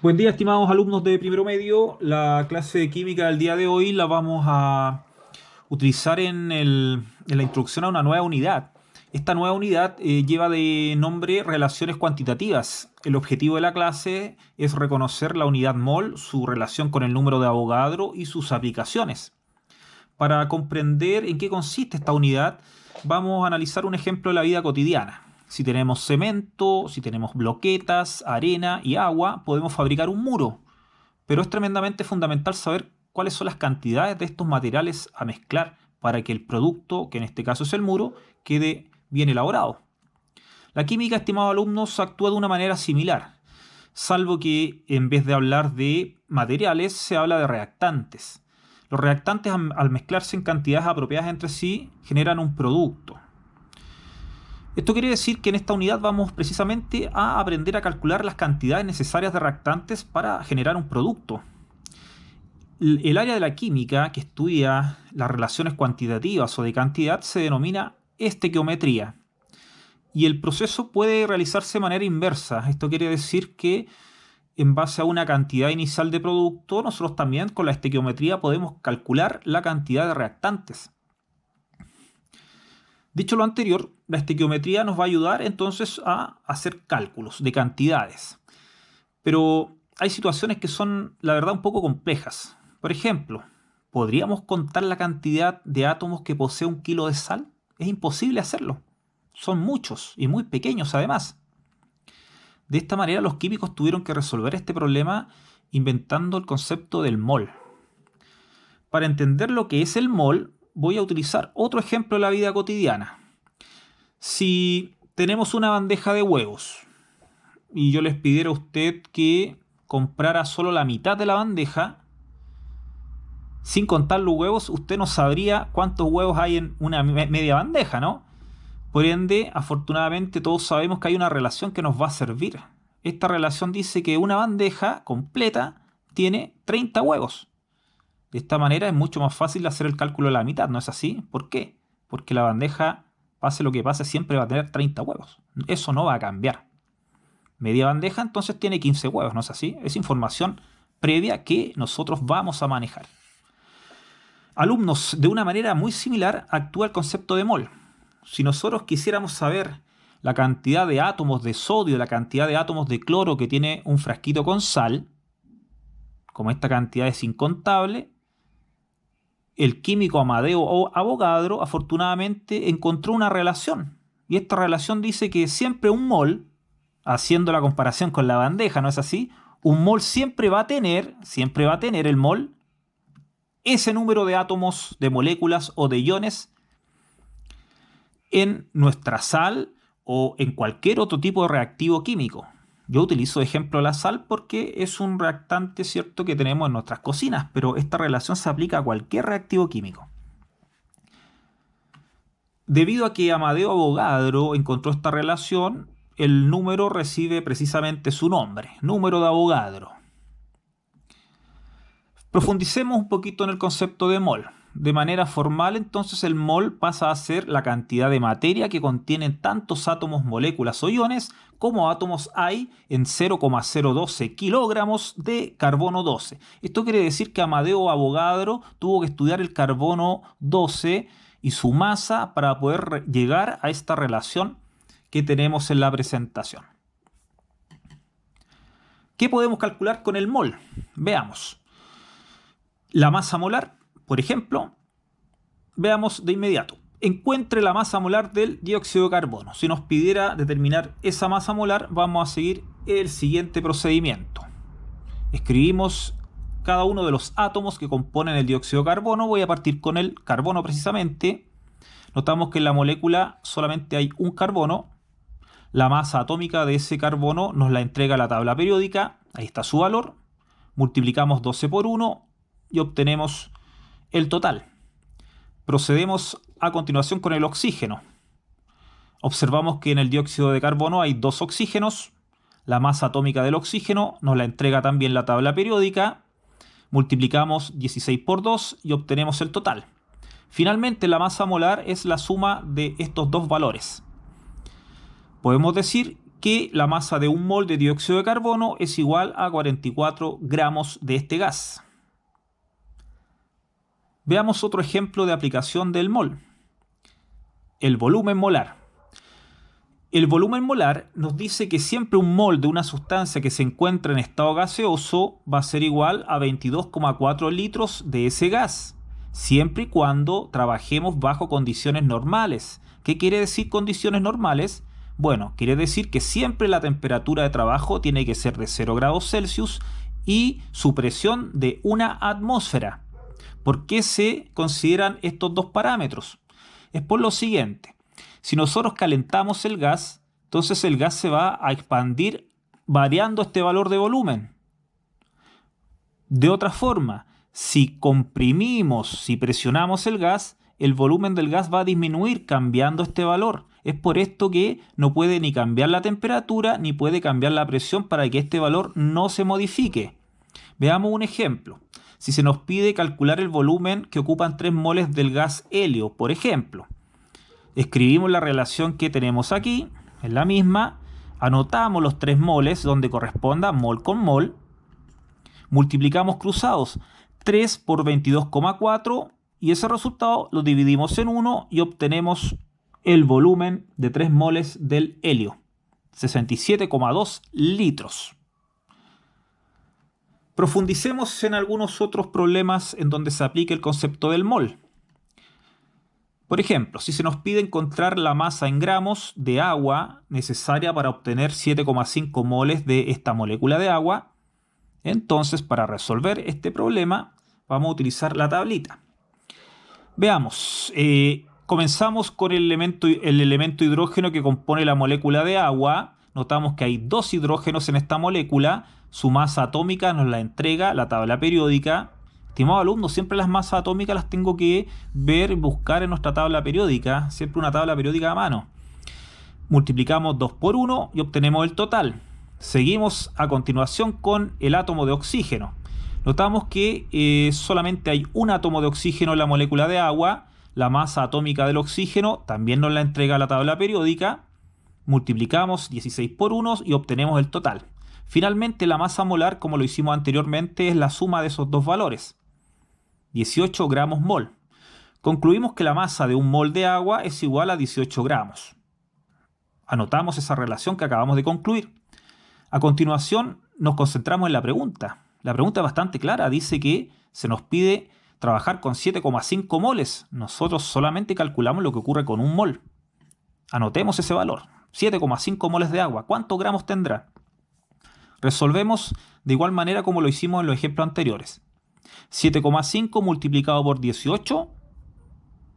Buen día, estimados alumnos de primero medio. La clase de química del día de hoy la vamos a utilizar en la introducción a una nueva unidad. Esta nueva unidad lleva de nombre relaciones cuantitativas. El objetivo de la clase es reconocer la unidad mol, su relación con el número de Avogadro y sus aplicaciones. Para comprender en qué consiste esta unidad, vamos a analizar un ejemplo de la vida cotidiana. Si tenemos cemento, si tenemos bloquetas, arena y agua, podemos fabricar un muro. Pero es tremendamente fundamental saber cuáles son las cantidades de estos materiales a mezclar para que el producto, que en este caso es el muro, quede bien elaborado. La química, estimados alumnos, actúa de una manera similar, salvo que en vez de hablar de materiales, se habla de reactantes. Los reactantes, al mezclarse en cantidades apropiadas entre sí, generan un producto. Esto quiere decir que en esta unidad vamos precisamente a aprender a calcular las cantidades necesarias de reactantes para generar un producto. El área de la química que estudia las relaciones cuantitativas o de cantidad se denomina estequiometría. Y el proceso puede realizarse de manera inversa. Esto quiere decir que en base a una cantidad inicial de producto, nosotros también con la estequiometría podemos calcular la cantidad de reactantes. Dicho lo anterior, la estequiometría nos va a ayudar entonces a hacer cálculos de cantidades. Pero hay situaciones que son, la verdad, un poco complejas. Por ejemplo, ¿podríamos contar la cantidad de átomos que posee un kilo de sal? Es imposible hacerlo. Son muchos y muy pequeños además. De esta manera los químicos tuvieron que resolver este problema inventando el concepto del mol. Para entender lo que es el mol, voy a utilizar otro ejemplo de la vida cotidiana. Si tenemos una bandeja de huevos y yo les pidiera a usted que comprara solo la mitad de la bandeja, sin contar los huevos, usted no sabría cuántos huevos hay en una media bandeja, ¿no? Por ende, afortunadamente todos sabemos que hay una relación que nos va a servir. Esta relación dice que una bandeja completa tiene 30 huevos. De esta manera es mucho más fácil hacer el cálculo de la mitad, ¿no es así? ¿Por qué? Porque la bandeja, pase lo que pase, siempre va a tener 30 huevos. Eso no va a cambiar. Media bandeja entonces tiene 15 huevos, ¿no es así? Es información previa que nosotros vamos a manejar. Alumnos, de una manera muy similar actúa el concepto de mol. Si nosotros quisiéramos saber la cantidad de átomos de sodio, la cantidad de átomos de cloro que tiene un frasquito con sal, como esta cantidad es incontable, el químico Amadeo Avogadro afortunadamente encontró una relación. Y esta relación dice que siempre un mol, haciendo la comparación con la bandeja, ¿no es así? Un mol siempre va a tener el mol, ese número de átomos, de moléculas o de iones en nuestra sal o en cualquier otro tipo de reactivo químico. Yo utilizo de ejemplo la sal porque es un reactante, cierto, que tenemos en nuestras cocinas, pero esta relación se aplica a cualquier reactivo químico. Debido a que Amadeo Avogadro encontró esta relación, el número recibe precisamente su nombre, número de Avogadro. Profundicemos un poquito en el concepto de mol. De manera formal, entonces, el mol pasa a ser la cantidad de materia que contienen tantos átomos, moléculas o iones como átomos hay en 0,012 kilogramos de carbono 12. Esto quiere decir que Amadeo Avogadro tuvo que estudiar el carbono 12 y su masa para poder llegar a esta relación que tenemos en la presentación. ¿Qué podemos calcular con el mol? Veamos. La masa molar, por ejemplo, veamos de inmediato. Encuentre la masa molar del dióxido de carbono. Si nos pidiera determinar esa masa molar, vamos a seguir el siguiente procedimiento. Escribimos cada uno de los átomos que componen el dióxido de carbono. Voy a partir con el carbono precisamente. Notamos que en la molécula solamente hay un carbono. La masa atómica de ese carbono nos la entrega la tabla periódica. Ahí está su valor. Multiplicamos 12 por 1 y obtenemos el total. Procedemos a continuación con el oxígeno. Observamos que en el dióxido de carbono hay 2 oxígenos. La masa atómica del oxígeno nos la entrega también la tabla periódica. Multiplicamos 16 por 2 y obtenemos el total. Finalmente, la masa molar es la suma de estos dos valores. Podemos decir que la masa de un mol de dióxido de carbono es igual a 44 gramos de este gas. Veamos otro ejemplo de aplicación del mol. El volumen molar. El volumen molar nos dice que siempre un mol de una sustancia que se encuentra en estado gaseoso va a ser igual a 22,4 litros de ese gas, siempre y cuando trabajemos bajo condiciones normales. ¿Qué quiere decir condiciones normales? Bueno, quiere decir que siempre la temperatura de trabajo tiene que ser de 0 grados Celsius y su presión de 1 atmósfera. ¿Por qué se consideran estos dos parámetros? Es por lo siguiente. Si nosotros calentamos el gas, entonces el gas se va a expandir variando este valor de volumen. De otra forma, si comprimimos, si presionamos el gas, el volumen del gas va a disminuir cambiando este valor. Es por esto que no puede ni cambiar la temperatura ni puede cambiar la presión para que este valor no se modifique. Veamos un ejemplo. Si se nos pide calcular el volumen que ocupan 3 moles del gas helio, por ejemplo, escribimos la relación que tenemos aquí, es la misma, anotamos los 3 moles donde corresponda mol con mol, multiplicamos cruzados 3 por 22,4 y ese resultado lo dividimos en 1 y obtenemos el volumen de 3 moles del helio, 67,2 litros. Profundicemos en algunos otros problemas en donde se aplique el concepto del mol. Por ejemplo, si se nos pide encontrar la masa en gramos de agua necesaria para obtener 7,5 moles de esta molécula de agua, entonces para resolver este problema vamos a utilizar la tablita. Veamos, comenzamos con el elemento hidrógeno que compone la molécula de agua. Notamos que hay 2 hidrógenos en esta molécula. Su masa atómica nos la entrega la tabla periódica. Estimado alumno, siempre las masas atómicas las tengo que ver y buscar en nuestra tabla periódica. Siempre una tabla periódica a mano. Multiplicamos 2 por 1 y obtenemos el total. Seguimos a continuación con el átomo de oxígeno. Notamos que solamente hay un átomo de oxígeno en la molécula de agua. La masa atómica del oxígeno también nos la entrega la tabla periódica. Multiplicamos 16 por 1 y obtenemos el total. Finalmente, la masa molar, como lo hicimos anteriormente, es la suma de esos dos valores. 18 gramos mol. Concluimos que la masa de un mol de agua es igual a 18 gramos. Anotamos esa relación que acabamos de concluir. A continuación, nos concentramos en la pregunta. La pregunta es bastante clara. Dice que se nos pide trabajar con 7,5 moles. Nosotros solamente calculamos lo que ocurre con un mol. Anotemos ese valor. 7,5 moles de agua. ¿Cuántos gramos tendrá? Resolvemos de igual manera como lo hicimos en los ejemplos anteriores. 7,5 multiplicado por 18.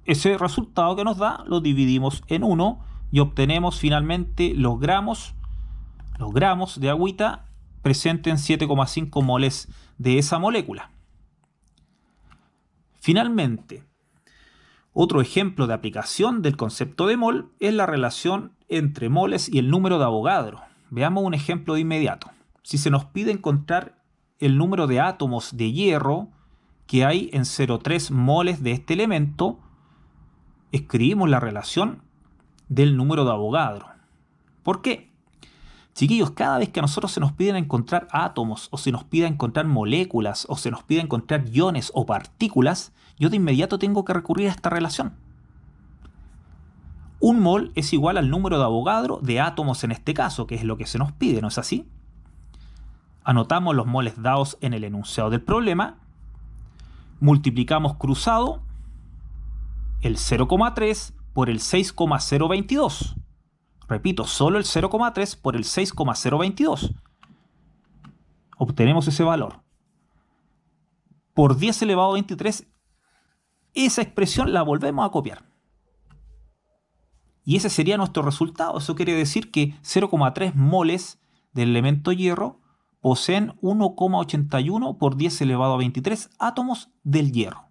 Ese resultado que nos da lo dividimos en 1 y obtenemos finalmente los gramos de agüita presentes en 7,5 moles de esa molécula. Finalmente, otro ejemplo de aplicación del concepto de mol es la relación entre moles y el número de Avogadro. Veamos un ejemplo de inmediato. Si se nos pide encontrar el número de átomos de hierro que hay en 0,3 moles de este elemento, escribimos la relación del número de Avogadro. ¿Por qué? Chiquillos, cada vez que a nosotros se nos piden encontrar átomos, o se nos pide encontrar moléculas, o se nos pide encontrar iones o partículas, yo de inmediato tengo que recurrir a esta relación. Un mol es igual al número de Avogadro de átomos en este caso, que es lo que se nos pide, ¿no es así? Anotamos los moles dados en el enunciado del problema, multiplicamos cruzado el 0,3 por el 6,022. Repito, solo el 0,3 por el 6,022. Obtenemos ese valor. Por 10 elevado a 23, esa expresión la volvemos a copiar. Y ese sería nuestro resultado. Eso quiere decir que 0,3 moles del elemento hierro poseen 1,81 por 10 elevado a 23 átomos del hierro.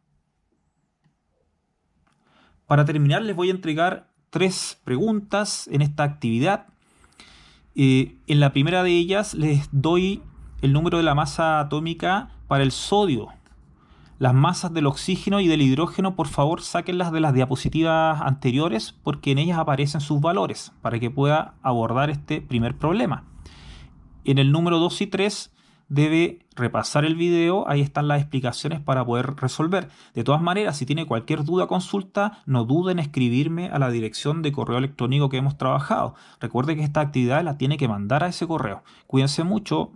Para terminar, les voy a entregar 3 preguntas en esta actividad. En la primera de ellas les doy el número de la masa atómica para el sodio. Las masas del oxígeno y del hidrógeno, por favor, sáquenlas de las diapositivas anteriores porque en ellas aparecen sus valores para que pueda abordar este primer problema. En el número 2 y 3 debe repasar el video, ahí están las explicaciones para poder resolver. De todas maneras, si tiene cualquier duda o consulta, no duden en escribirme a la dirección de correo electrónico que hemos trabajado. Recuerde que esta actividad la tiene que mandar a ese correo. Cuídense mucho.